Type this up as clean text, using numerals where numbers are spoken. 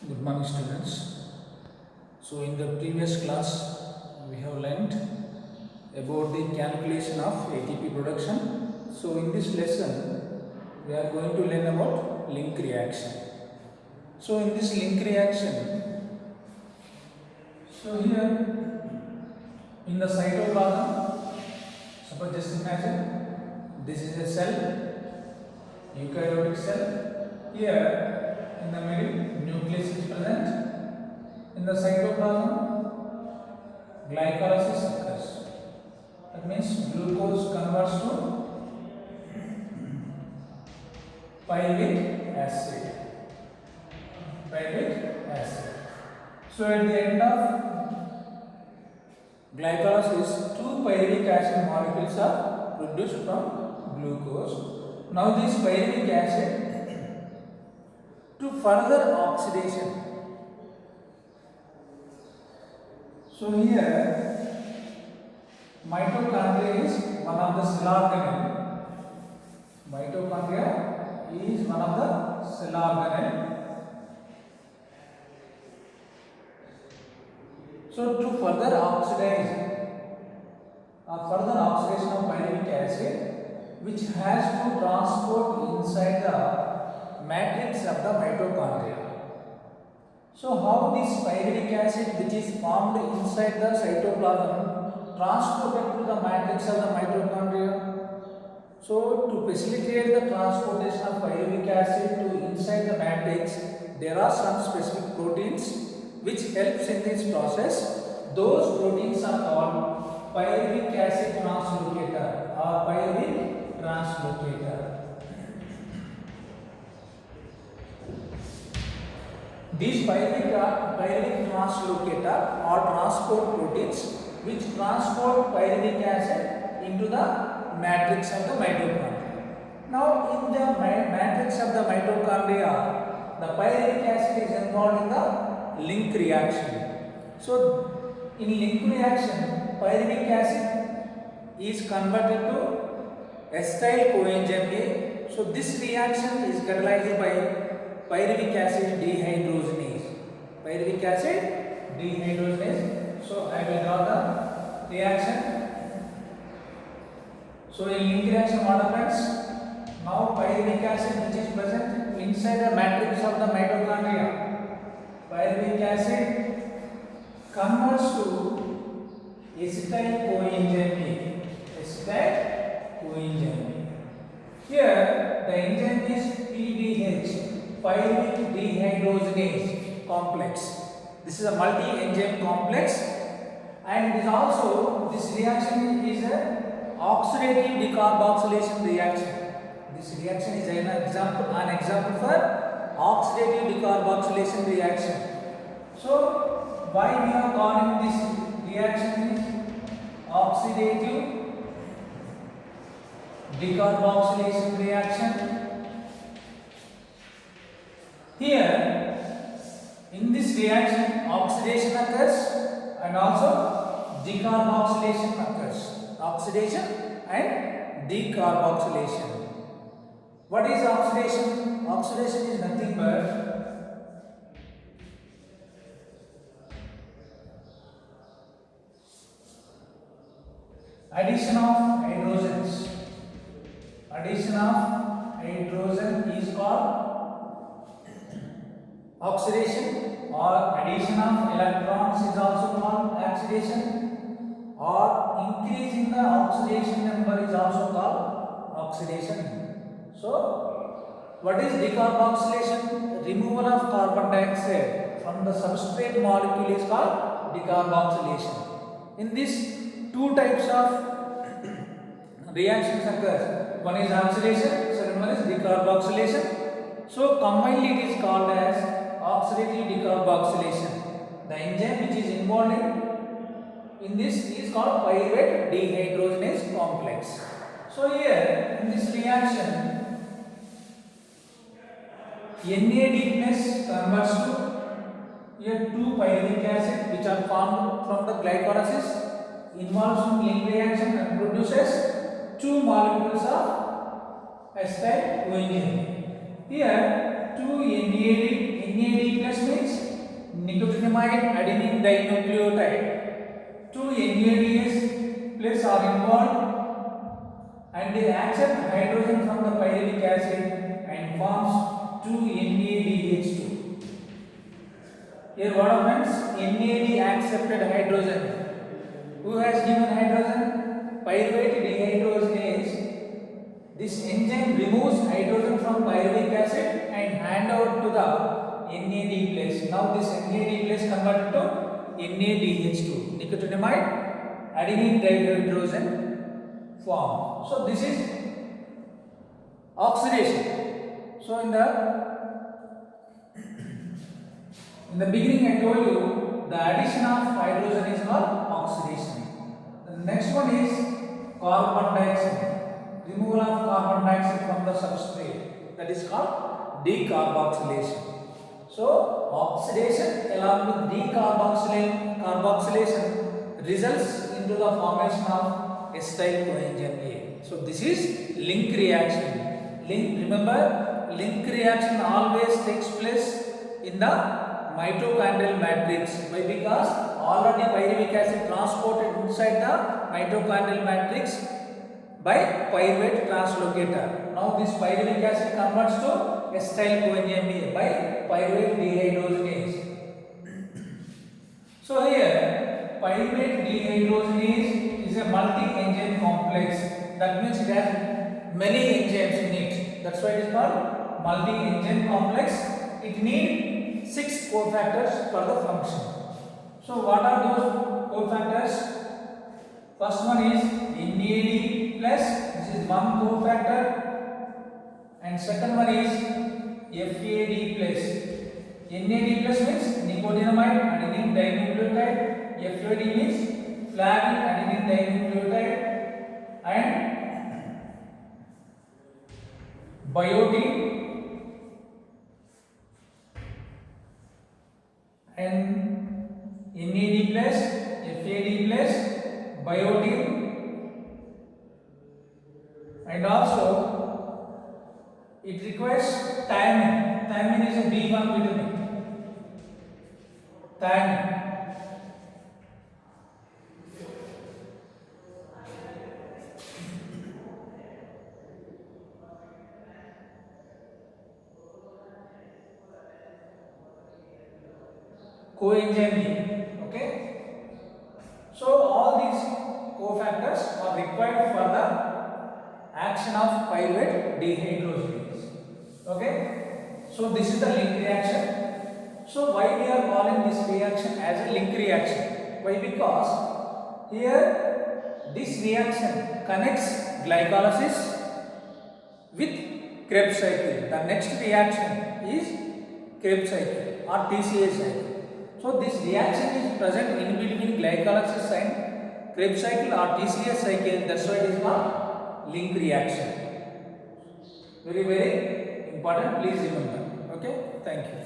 Good morning, students. So, in the previous class, we have learnt about the calculation of ATP production. So, in this lesson, we are going to learn about link reaction. So, in this link reaction, so here in the cytoplasm, suppose just imagine this is a cell, eukaryotic cell. Here in the middle, nucleus is present. In the cytoplasm, glycolysis occurs. That means glucose converts to pyruvic acid. Pyruvic acid. So at the end of glycolysis, two pyruvic acid molecules are produced from glucose. Now this pyruvic acid, to further oxidation. So here mitochondria is one of the cell organelle. Mitochondria is one of the cell organelle. So to further oxidize or further oxidation of pyruvic acid, which has to transport inside the matrix of the mitochondria. So how this pyruvic acid, which is formed inside the cytoplasm, transported to the matrix of the mitochondria? So to facilitate the transportation of pyruvic acid to inside the matrix, there are some specific proteins which helps in this process. Those proteins are called pyruvic acid translocator or pyruvic translocator. These pyruvic translocator or transport proteins which transport pyruvic acid into the matrix of the mitochondria. Now, in the matrix of the mitochondria, the pyruvic acid is involved in the link reaction. So, in link reaction, pyruvic acid is converted to acetyl coenzyme A. So, this reaction is catalyzed by pyruvic acid dehydrogenase. Pyruvic acid dehydrogenase. So I will draw the reaction. So in link reaction, what happens? Now pyruvic acid which is present inside the matrix of the mitochondria, pyruvic acid converts to acetyl coenzyme A. Acetyl coenzyme A. Here the enzyme is PDH. Pyruvic dehydrogenase complex. This is a multi-enzyme complex, and it is also, this reaction is a oxidative decarboxylation reaction. This reaction is an example for oxidative decarboxylation reaction. So why we are calling this reaction is oxidative decarboxylation reaction? Here, in this reaction, oxidation occurs and also decarboxylation occurs. Oxidation and decarboxylation. What is oxidation? Oxidation is nothing but addition of hydrogens. Addition of hydrogen is called oxidation, or addition of electrons is also called oxidation, or increase in the oxidation number is also called oxidation. So what is decarboxylation? Removal of carbon dioxide from the substrate molecule is called decarboxylation. In this, two types of reactions occur. One is oxidation, second one is decarboxylation. So combinedly it is called as oxidative decarboxylation. The enzyme which is involved in this is called pyruvate dehydrogenase complex. So here in this reaction, NAD plus converts to here two pyruvic acid which are formed from the glycolysis, involves in link reaction and produces two molecules of acetyl coenzyme. Here 2 NAD plus means nicotinamide adenine dinucleotide. Two NADs plus are involved and they accept hydrogen from the pyruvic acid and forms 2 NADH2. Here what happens? NAD accepted hydrogen. Who has given hydrogen? Pyruvate dehydrogenase. This enzyme removes hydrogen from pyruvic acid and hand out to the NAD plus. Now this NAD plus converted to NADH2, nicotinamide adenine dihydrogen form. So this is oxidation. So in the beginning I told you the addition of hydrogen is called oxidation. The next one is carbon dioxide. Removal of carbon dioxide from the substrate, that is called decarboxylation. So oxidation along with decarboxylation results into the formation of acetyl coenzyme A. So this is link reaction. Remember, link reaction always takes place in the mitochondrial matrix. Why? Because already pyruvic acid transported inside the mitochondrial matrix by pyruvate translocator. Now this pyruvic acid converts to acetyl coenzyme A by pyruvate dehydrogenase. So here pyruvate dehydrogenase is a multi-enzyme complex. That means it has many enzymes in it. That's why it is called multi-enzyme complex. It needs 6 cofactors for the function. So what are those cofactors? First one is NAD plus, this is one cofactor, and second one is FAD plus. NAD plus means nicotinamide adenine dinucleotide, FAD means flavin adenine dinucleotide, and biotin and NAD plus, FAD plus, biotin, and also it requires thymine. Thymine is a B1 vitamin. Thymine. Coenzyme B. Okay. So all these cofactors are required for the action of pyruvate dehydrogenase. Okay. So this is the link reaction. So why we are calling this reaction as a link reaction? Why? Because here this reaction connects glycolysis with Krebs cycle. The next reaction is Krebs cycle or TCA cycle. So this reaction is present in between glycolysis and Krebs cycle or TCA cycle. That's why it is called link reaction. Very important. Please remember. Okay. Thank you.